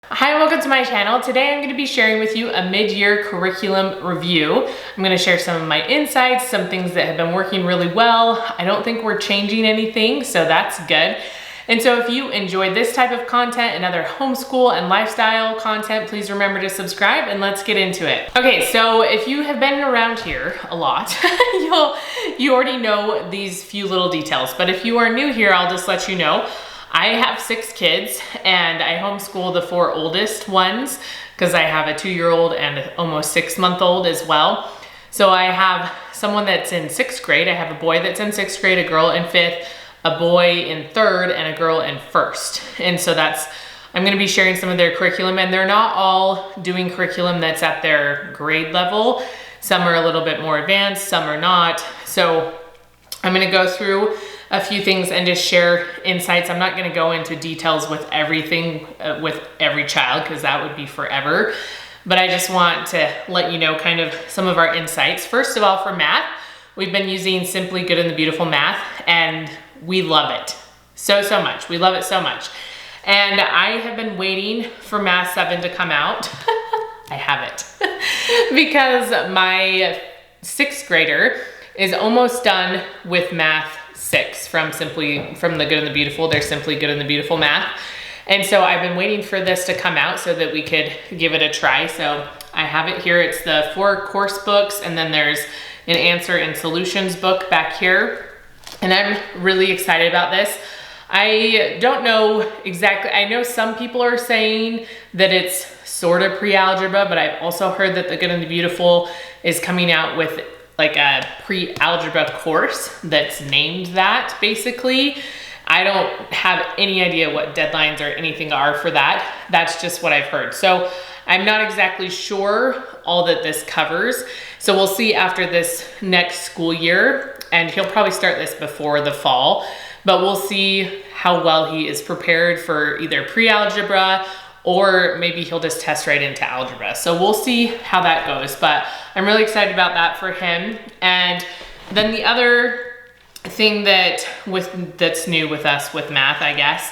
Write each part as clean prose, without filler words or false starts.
Hi, welcome to my channel. Today I'm going to be sharing with you a mid-year curriculum review. I'm going to share some of my insights, some things that have been working really well. I don't think we're changing anything, so that's good. And so if you enjoyed this type of content and other homeschool and lifestyle content, please remember to subscribe and let's get into it. Okay, so if you have been around here a lot, you already know these few little details. But if you are new here, I'll just let you know. I have 6 kids and I homeschool the 4 oldest ones because I have a 2-year-old and an almost 6-month-old as well. So I have someone that's in 6th grade. I have a boy that's in 6th grade, a girl in 5th, a boy in 3rd, and a girl in 1st. And so I'm gonna be sharing some of their curriculum, and they're not all doing curriculum that's at their grade level. Some are a little bit more advanced, some are not. So I'm gonna go through a few things and just share insights. I'm not gonna go into details with everything with every child because that would be forever. But I just want to let you know kind of some of our insights. First of all, for math, we've been using Simply Good and the Beautiful Math, and we love it so much. We love it so much. And I have been waiting for Math 7 to come out. I have it because my 6th grader is almost done with Math 6 from the Good and the Beautiful. They're Simply Good and the Beautiful Math. And so I've been waiting for this to come out so that we could give it a try. So I have it here. It's the 4 course books, and then there's an answer and solutions book back here. And I'm really excited about this. I don't know exactly. I know some people are saying that it's sort of pre-algebra, but I've also heard that the Good and the Beautiful is coming out with like a pre-algebra course that's named that, basically. I don't have any idea what deadlines or anything are for that. That's just what I've heard. So I'm not exactly sure all that this covers. So we'll see after this next school year, and he'll probably start this before the fall, but we'll see how well he is prepared for either pre-algebra or maybe he'll just test right into algebra. So we'll see how that goes, but I'm really excited about that for him. And then the other thing that's new with us with math, I guess,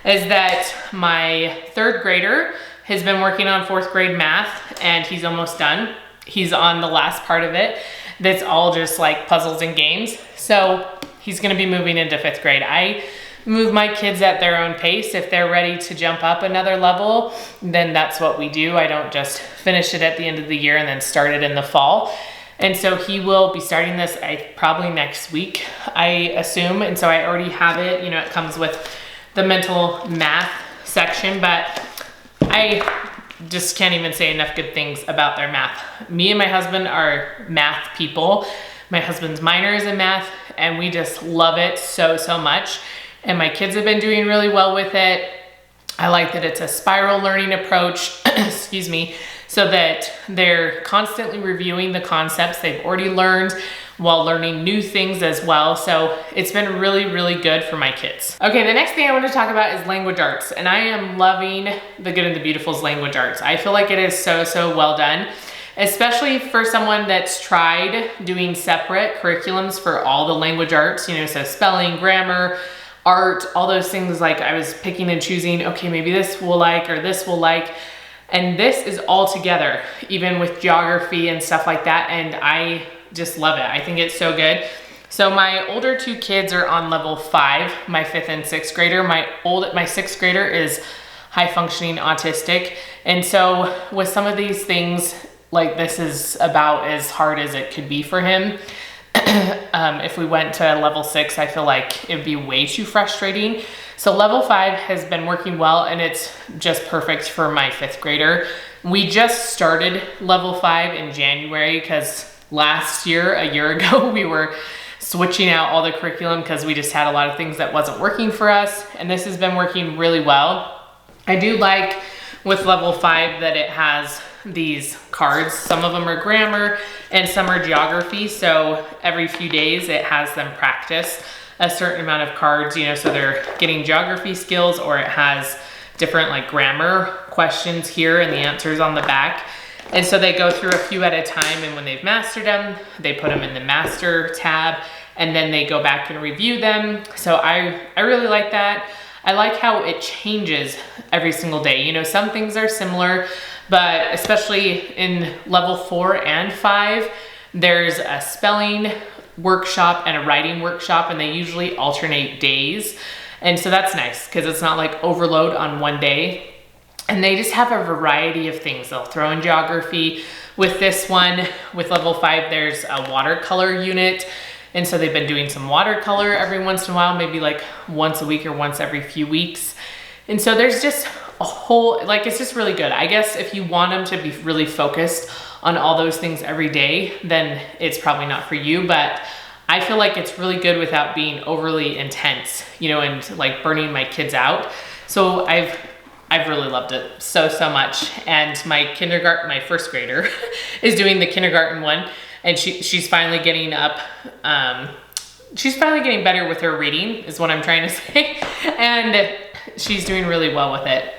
is that my 3rd grader has been working on 4th grade math, and he's almost done. He's on the last part of it. That's all just like puzzles and games. So he's gonna be moving into 5th grade. I move my kids at their own pace. If they're ready to jump up another level, then that's what we do. I don't just finish it at the end of the year and then start it in the fall. And so he will be starting this probably next week, I assume. And so I already have it. You know, it comes with the mental math section, but I just can't even say enough good things about their math. Me and my husband are math people. My husband's minor is in math, and we just love it so much. And my kids have been doing really well with it. I like that it's a spiral learning approach, excuse me, so that they're constantly reviewing the concepts they've already learned while learning new things as well. So it's been really good for my kids. Okay, the next thing I want to talk about is language arts. And I am loving the Good and the Beautiful's language arts. I feel like it is so well done, especially for someone that's tried doing separate curriculums for all the language arts, you know, so spelling, grammar, art, all those things. Like I was picking and choosing, okay, maybe this will like, or this will like, and this is all together, even with geography and stuff like that. And I just love it. I think it's so good. So my older 2 kids are on level 5, my 5th and 6th grader. My 6th grader is high functioning autistic. And so with some of these things, like this is about as hard as it could be for him. If we went to level 6, I feel like it would be way too frustrating. So level 5 has been working well, and it's just perfect for my 5th grader. We just started level 5 in January because last year, a year ago, we were switching out all the curriculum because we just had a lot of things that wasn't working for us, and this has been working really well. I do like with level 5 that it has these cards. Some of them are grammar and some are geography. So every few days it has them practice a certain amount of cards, you know, so they're getting geography skills, or it has different like grammar questions here and the answers on the back. And so they go through a few at a time, and when they've mastered them, they put them in the master tab, and then they go back and review them. So I really like that. I like how it changes every single day. You know, some things are similar, but especially in level 4 and 5, there's a spelling workshop and a writing workshop, and they usually alternate days. And so that's nice because it's not like overload on one day. And they just have a variety of things. They'll throw in geography. With this one, with level 5, there's a watercolor unit. And so they've been doing some watercolor every once in a while, maybe like once a week or once every few weeks. And so there's just a whole, like, it's just really good. I guess if you want them to be really focused on all those things every day, then it's probably not for you. But I feel like it's really good without being overly intense, you know, and like burning my kids out. So I've really loved it so much. And my first grader is doing the kindergarten one. And she's finally getting up, she's finally getting better with her reading is what I'm trying to say. And she's doing really well with it.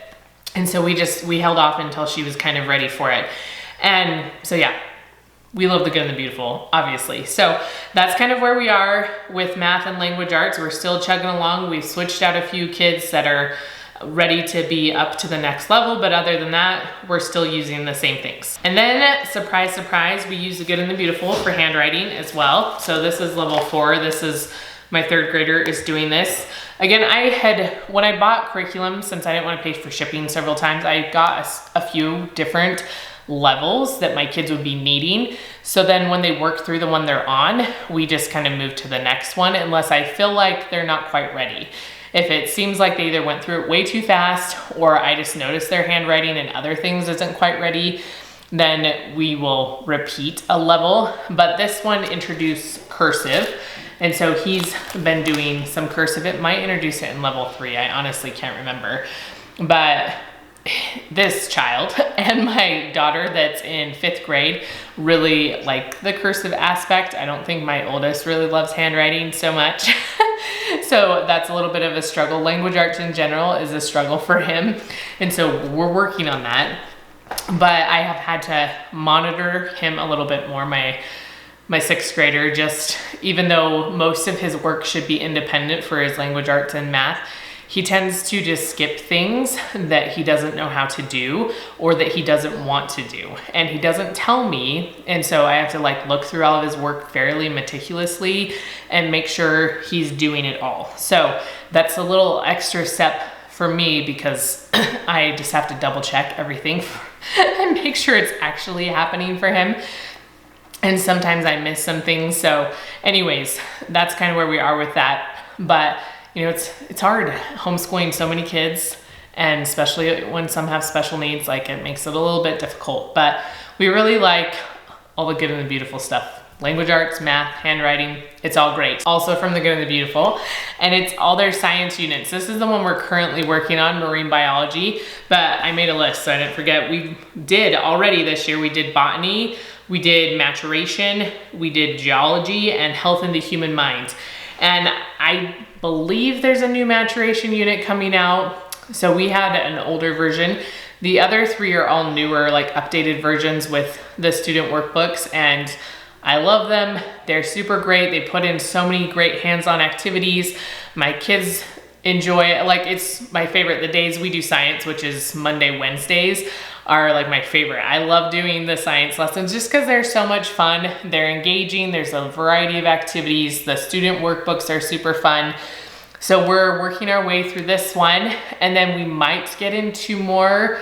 And so we held off until she was kind of ready for it. And so yeah, we love the good and the beautiful, obviously. So that's kind of where we are with math and language arts. We're still chugging along. We've switched out a few kids that are ready to be up to the next level, but other than that, we're still using the same things. And then, surprise, surprise, we use the good and the beautiful for handwriting as well. So this is level 4. This is my 3rd grader is doing this. Again, when I bought curriculum, since I didn't want to pay for shipping several times, I got a few different levels that my kids would be needing. So then when they work through the one they're on, we just kind of move to the next one unless I feel like they're not quite ready. If it seems like they either went through it way too fast or I just noticed their handwriting and other things isn't quite ready, then we will repeat a level. But this one introduced cursive. And so he's been doing some cursive. It might introduce it in level 3. I honestly can't remember. But this child and my daughter that's in 5th grade really like the cursive aspect. I don't think my oldest really loves handwriting so much. So that's a little bit of a struggle. Language arts in general is a struggle for him. And so we're working on that. But I have had to monitor him a little bit more. My 6th grader, just even though most of his work should be independent for his language arts and math, he tends to just skip things that he doesn't know how to do or that he doesn't want to do. And he doesn't tell me. And so I have to like look through all of his work fairly meticulously and make sure he's doing it all. So that's a little extra step for me because I just have to double check everything and make sure it's actually happening for him. And sometimes I miss some things. So anyways, that's kind of where we are with that. But you know, it's hard homeschooling so many kids, and especially when some have special needs, like it makes it a little bit difficult. But we really like all the good and the beautiful stuff. Language arts, math, handwriting, it's all great. Also from the good and the beautiful, and it's all their science units. This is the one we're currently working on, marine biology, but I made a list so I didn't forget. We did already this year, we did botany, we did maturation, we did geology, and health in the human mind. And I believe there's a new maturation unit coming out. So we had an older version. The other 3 are all newer, like updated versions with the student workbooks, and I love them. They're super great. They put in so many great hands-on activities. My kids enjoy it. Like, it's my favorite. The days we do science, which is Monday, Wednesdays, are like my favorite. I love doing the science lessons just because they're so much fun. They're engaging. There's a variety of activities. The student workbooks are super fun. So we're working our way through this one, and then we might get into more.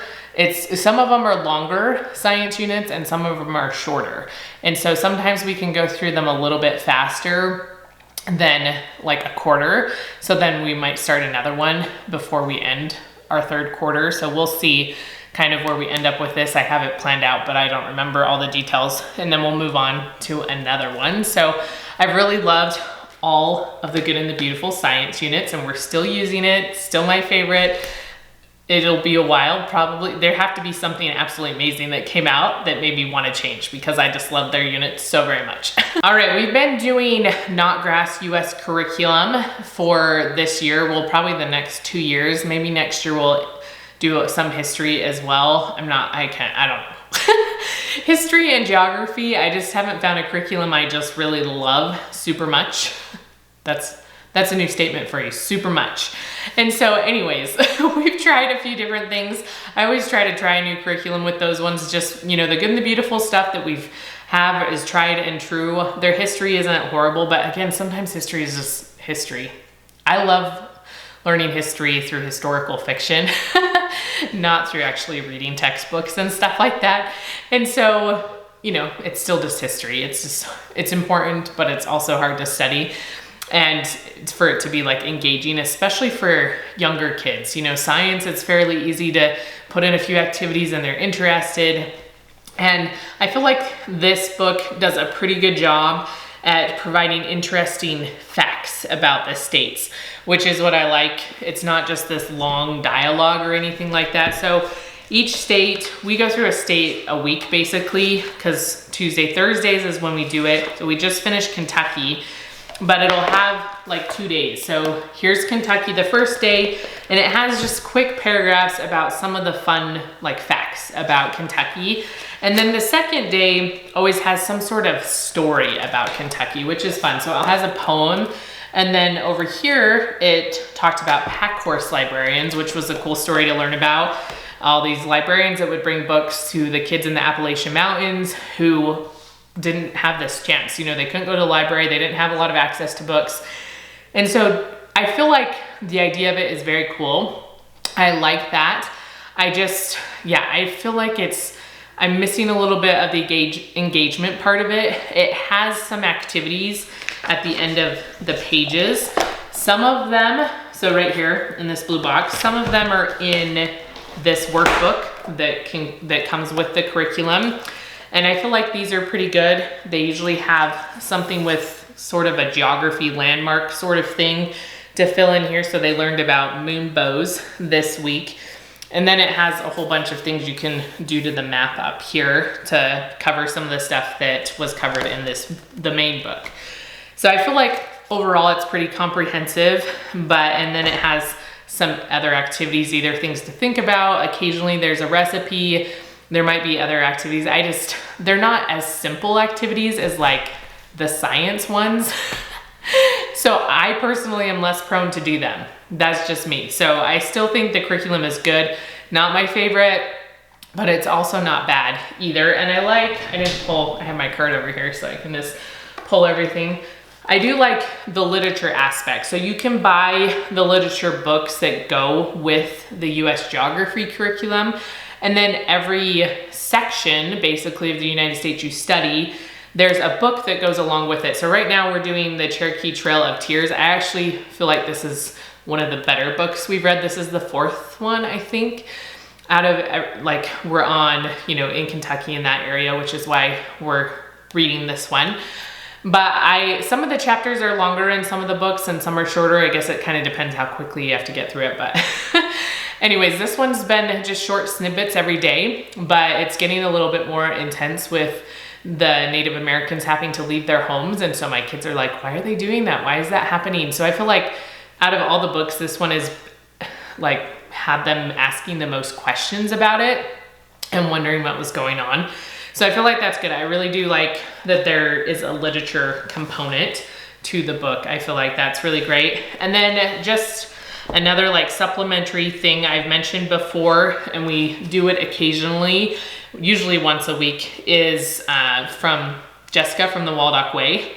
Some of them are longer science units and some of them are shorter. And so sometimes we can go through them a little bit faster than like a quarter. So then we might start another one before we end our 3rd quarter. So we'll see kind of where we end up with this. I have it planned out, but I don't remember all the details. And then we'll move on to another one. So I've really loved all of the good and the beautiful science units, and we're still using it. Still my favorite. It'll be a while, probably. There have to be something absolutely amazing that came out that made me want to change because I just love their units so very much. All right, we've been doing Knotgrass US curriculum for this year. Well, probably the next 2 years. Maybe next year we'll do some history as well. I don't know. History and geography, I just haven't found a curriculum I just really love super much. That's That's a new statement for you, super much. And so anyways, we've tried a few different things. I always try to try a new curriculum with those ones. Just, you know, the good and the beautiful stuff that we've have is tried and true. Their history isn't horrible, but again, sometimes history is just history. I love learning history through historical fiction, not through actually reading textbooks and stuff like that. And so, you know, it's still just history. It's important, but it's also hard to study. And for it to be like engaging, especially for younger kids. You know, science, it's fairly easy to put in a few activities and they're interested. And I feel like this book does a pretty good job at providing interesting facts about the states, which is what I like. It's not just this long dialogue or anything like that. So each state, we go through a state a week basically, because Tuesday, Thursdays is when we do it. So we just finished Kentucky, but it'll have like 2 days. So here's Kentucky the first day, and it has just quick paragraphs about some of the fun like facts about Kentucky. And then the second day always has some sort of story about Kentucky, which is fun. So it has a poem. And then over here, it talked about pack horse librarians, which was a cool story to learn about. All these librarians that would bring books to the kids in the Appalachian Mountains who didn't have this chance. You know, they couldn't go to the library. They didn't have a lot of access to books. And so I feel like the idea of it is very cool. I like that. I feel like I'm missing a little bit of the engagement part of it. It has some activities at the end of the pages. Some of them, so right here in this blue box, some of them are in this workbook that comes with the curriculum. And I feel like these are pretty good. They usually have something with sort of a geography landmark sort of thing to fill in here. So they learned about moon bows this week. And then it has a whole bunch of things you can do to the map up here to cover some of the stuff that was covered in the main book. So I feel like overall it's pretty comprehensive, and then it has some other activities, either things to think about. Occasionally there's a recipe. There might be other activities. They're not as simple activities as like the science ones. So I personally am less prone to do them. That's just me. So I still think the curriculum is good. Not my favorite, but it's also not bad either. And I have my card over here so I can just pull everything. I do like the literature aspect. So you can buy the literature books that go with the US geography curriculum. And then every section, basically, of the United States you study, there's a book that goes along with it. So right now we're doing the Cherokee Trail of Tears. I actually feel like this is one of the better books we've read. This is the 4th one, I think, out of like we're on, you know, in Kentucky in that area, which is why we're reading this one. But some of the chapters are longer in some of the books and some are shorter. I guess it kind of depends how quickly you have to get through it. But anyways, this one's been just short snippets every day, but it's getting a little bit more intense with the Native Americans having to leave their homes. And so my kids are like, why are they doing that? Why is that happening? So I feel like out of all the books, this one is like had them asking the most questions about it and wondering what was going on. So I feel like that's good. I really do like that there is a literature component to the book. I feel like that's really great. And then just another like supplementary thing I've mentioned before, and we do it occasionally, usually once a week, is from Jessica from the Waldock Way.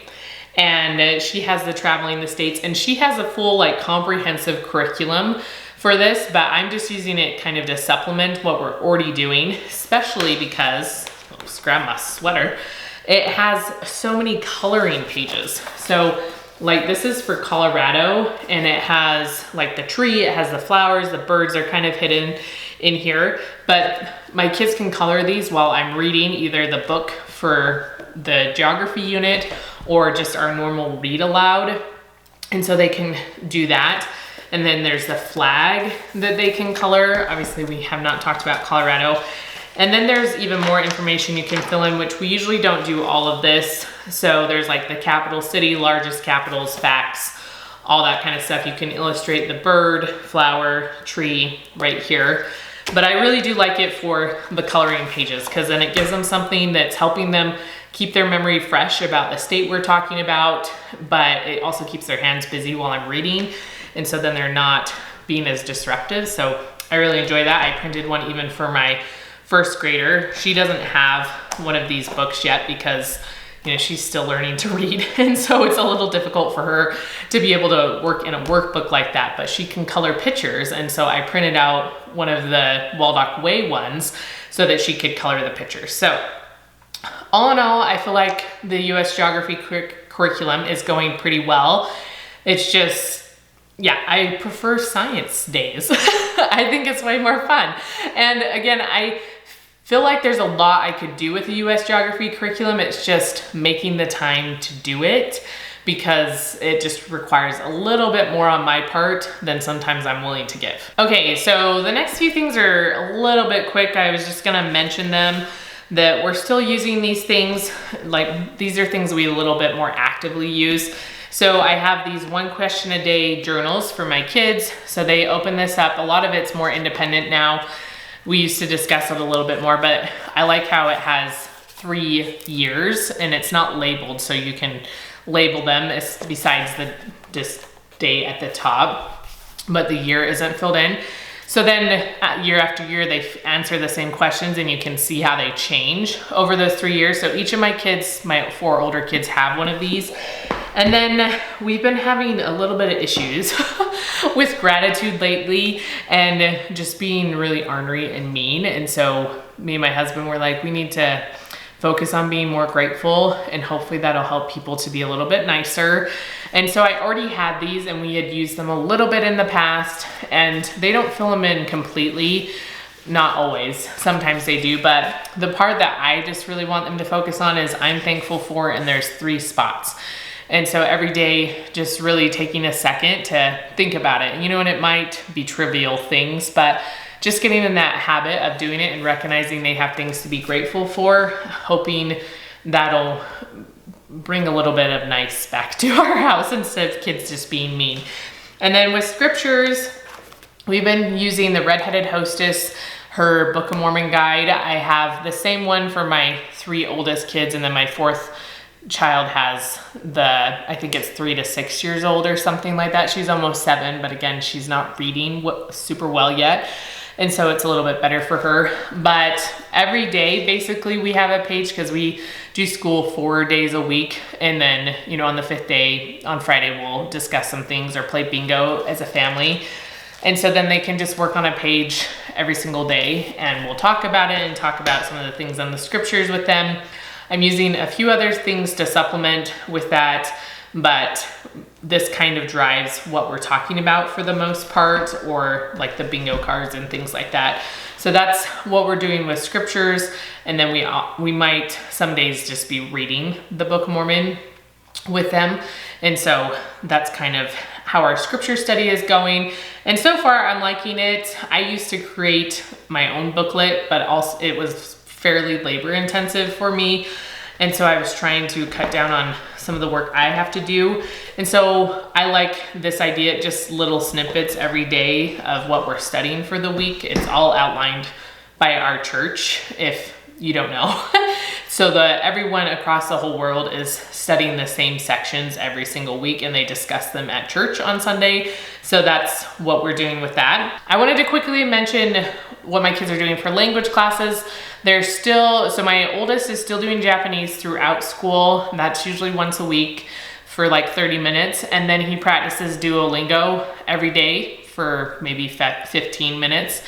And she has the Traveling the States, and she has a full like comprehensive curriculum for this, but I'm just using it kind of to supplement what we're already doing, especially because, oops, grab my sweater, it has so many coloring pages. So like this is for Colorado, and it has like the tree, it has the flowers, the birds are kind of hidden in here, but my kids can color these while I'm reading either the book for the geography unit or just our normal read aloud. And so they can do that. And then there's the flag that they can color. Obviously we have not talked about Colorado. And then there's even more information you can fill in, which we usually don't do all of this. So there's like the capital city, largest capitals, facts, all that kind of stuff. You can illustrate the bird, flower, tree right here. But I really do like it for the coloring pages, because then it gives them something that's helping them keep their memory fresh about the state we're talking about, but it also keeps their hands busy while I'm reading. And so then they're not being as disruptive. So I really enjoy that. I printed one even for my first grader. She doesn't have one of these books yet because she's still learning to read. And so it's a little difficult for her to be able to work in a workbook like that, but she can color pictures. And so I printed out one of the Waldock Way ones so that she could color the pictures. So all in all, I feel like the US Geography curriculum is going pretty well. It's just, yeah, I prefer science days. I think it's way more fun. And again, I feel like there's a lot I could do with the US Geography curriculum. It's just making the time to do it because it just requires a little bit more on my part than sometimes I'm willing to give. Okay, so the next few things are a little bit quick. I was just gonna mention them, that we're still using these things. Like, these are things we a little bit more actively use. So I have these 1 question a day journals for my kids. So they open this up. A lot of it's more independent now. We used to discuss it a little bit more, but I like how it has 3 years and it's not labeled, so you can label them besides the date at the top, but the year isn't filled in. So then year after year, they answer the same questions and you can see how they change over those 3 years. So each of my kids, my 4 older kids, have one of these. And then we've been having a little bit of issues with gratitude lately and just being really ornery and mean. And so me and my husband were like, we need to focus on being more grateful, and hopefully that'll help people to be a little bit nicer. And so I already had these and we had used them a little bit in the past, and they don't fill them in completely. Not always, sometimes they do, but the part that I just really want them to focus on is I'm thankful for, and there's 3 spots. And so every day, just really taking a second to think about it. And it might be trivial things, but just getting in that habit of doing it and recognizing they have things to be grateful for, hoping that'll bring a little bit of nice back to our house instead of kids just being mean. And then with scriptures, we've been using the Redheaded Hostess, her Book of Mormon guide. I have the same one for my 3 oldest kids, and then my 4th child has I think it's 3 to 6 years old or something like that. She's almost 7, but again, she's not reading super well yet. And so it's a little bit better for her. But every day, basically, we have a page because we do school 4 days a week. And then, on the 5th day, on Friday, we'll discuss some things or play bingo as a family. And so then they can just work on a page every single day, and we'll talk about it and talk about some of the things on the scriptures with them. I'm using a few other things to supplement with that, but this kind of drives what we're talking about for the most part, or like the bingo cards and things like that. So that's what we're doing with scriptures. And then we might some days just be reading the Book of Mormon with them. And so that's kind of how our scripture study is going. And so far I'm liking it. I used to create my own booklet, but also it was fairly labor intensive for me. And so I was trying to cut down on some of the work I have to do. And so I like this idea, just little snippets every day of what we're studying for the week. It's all outlined by our church, if you don't know. So everyone across the whole world is studying the same sections every single week, and they discuss them at church on Sunday. So that's what we're doing with that. I wanted to quickly mention what my kids are doing for language classes. So my oldest is still doing Japanese throughout school. That's usually once a week for like 30 minutes. And then he practices Duolingo every day for maybe 15 minutes.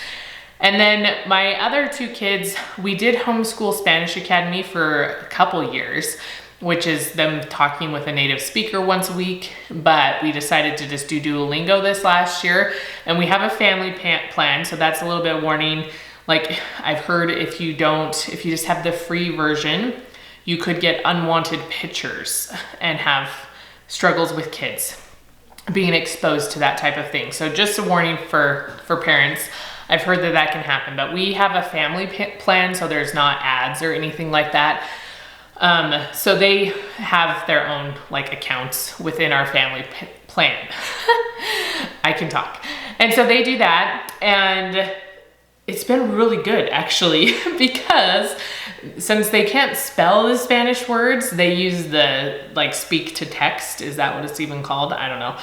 And then my other 2 kids, we did Homeschool Spanish Academy for a couple years, which is them talking with a native speaker once a week. But we decided to just do Duolingo this last year. And we have a family plan, so that's a little bit of warning. Like, I've heard if you just have the free version, you could get unwanted pictures and have struggles with kids being exposed to that type of thing. So just a warning for parents. I've heard that can happen, but we have a family plan, so there's not ads or anything like that. So they have their own accounts within our family plan. I can talk. And so they do that, and It's been really good actually, because since they can't spell the Spanish words, they use the like speak to text. Is that what it's even called? I don't know.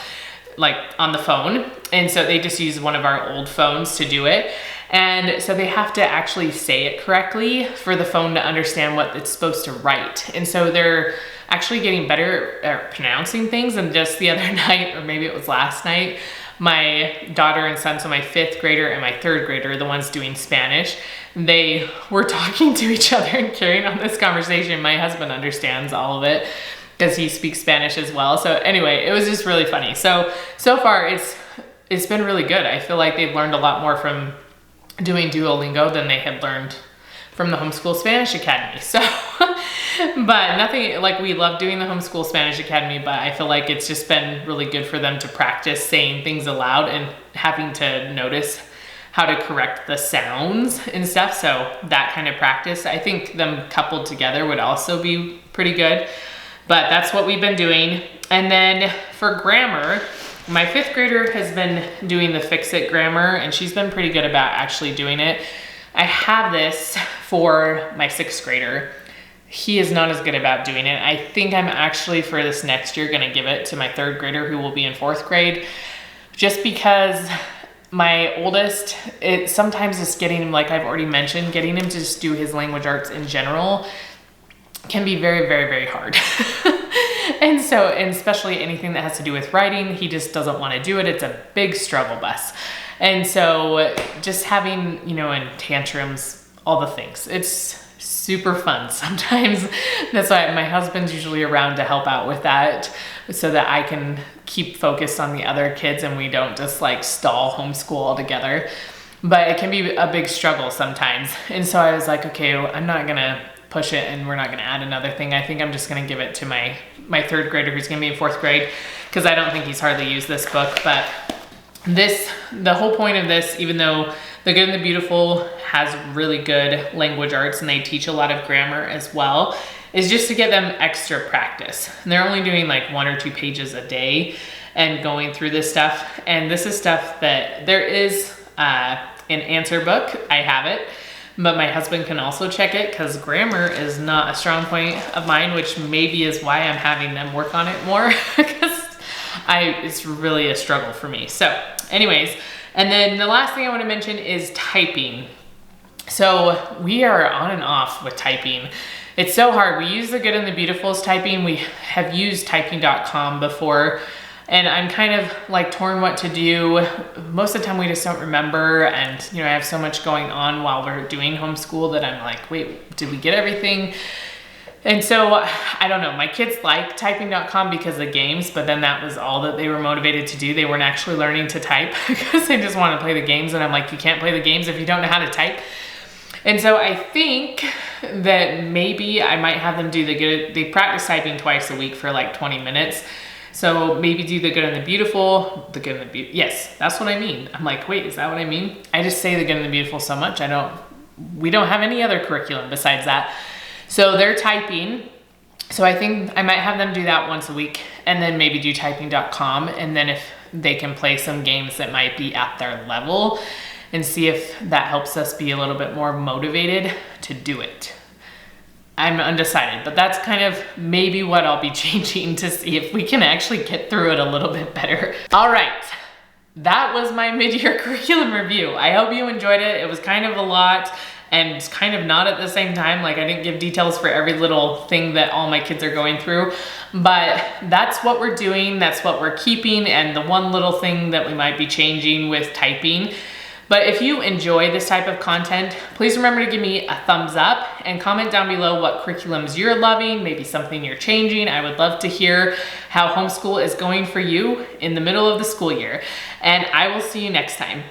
Like on the phone. And so they just use one of our old phones to do it. And so they have to actually say it correctly for the phone to understand what it's supposed to write. And so they're actually getting better at pronouncing things. And just the other night, or maybe it was last night, my daughter and son, so my 5th grader and my 3rd grader, the ones doing Spanish, they were talking to each other and carrying on this conversation. My husband understands all of it because he speaks Spanish as well. So anyway, it was just really funny. So far it's been really good. I feel like they've learned a lot more from doing Duolingo than they had learned from the Homeschool Spanish Academy. So, but nothing, like we love doing the Homeschool Spanish Academy, but I feel like it's just been really good for them to practice saying things aloud and having to notice how to correct the sounds and stuff. So that kind of practice, I think them coupled together would also be pretty good. But that's what we've been doing. And then for grammar, my 5th grader has been doing the Fix-It grammar, and she's been pretty good about actually doing it. I have this for my 6th grader. He is not as good about doing it. I think I'm actually for this next year gonna give it to my 3rd grader who will be in 4th grade, just because my oldest, sometimes it's getting him, like I've already mentioned, getting him to just do his language arts in general can be very, very, very hard. And especially anything that has to do with writing, he just doesn't want to do it. It's a big struggle bus. And so just having, and tantrums, all the things, it's super fun sometimes. That's why my husband's usually around to help out with that so that I can keep focused on the other kids and we don't just like stall homeschool altogether. But it can be a big struggle sometimes. And so I was like, okay, I'm not gonna push it and we're not gonna add another thing. I think I'm just gonna give it to my 3rd grader who's gonna be in 4th grade, because I don't think he's hardly used this book. But the whole point of this, even though The Good and the Beautiful has really good language arts and they teach a lot of grammar as well, is just to get them extra practice. And they're only doing like 1 or 2 pages a day and going through this stuff. And this is stuff that there is an answer book. I have it, but my husband can also check it because grammar is not a strong point of mine, which maybe is why I'm having them work on it more, because it's really a struggle for me. So anyways, and then the last thing I want to mention is typing. So we are on and off with typing. It's so hard. We use The Good and the Beautiful's typing. We have used typing.com before, and I'm kind of like torn what to do. Most of the time we just don't remember, and I have so much going on while we're doing homeschool that I'm like, wait, did we get everything? And so I don't know, my kids like typing.com because of the games, but then that was all that they were motivated to do. They weren't actually learning to type because they just want to play the games, and I'm like, you can't play the games if you don't know how to type. And so I think that maybe I might have them do they practice typing twice a week for like 20 minutes. So maybe do The Good and the Beautiful, yes, that's what I mean. I'm like, wait, is that what I mean? I just say The Good and the Beautiful so much, we don't have any other curriculum besides that. So they're typing. So I think I might have them do that once a week, and then maybe do typing.com. And then if they can play some games that might be at their level, and see if that helps us be a little bit more motivated to do it. I'm undecided, but that's kind of maybe what I'll be changing to see if we can actually get through it a little bit better. All right, that was my mid-year curriculum review. I hope you enjoyed it. It was kind of a lot and kind of not at the same time. Like, I didn't give details for every little thing that all my kids are going through, but that's what we're doing. That's what we're keeping. And the one little thing that we might be changing with typing. But if you enjoy this type of content, please remember to give me a thumbs up and comment down below what curriculums you're loving, maybe something you're changing. I would love to hear how homeschool is going for you in the middle of the school year. And I will see you next time.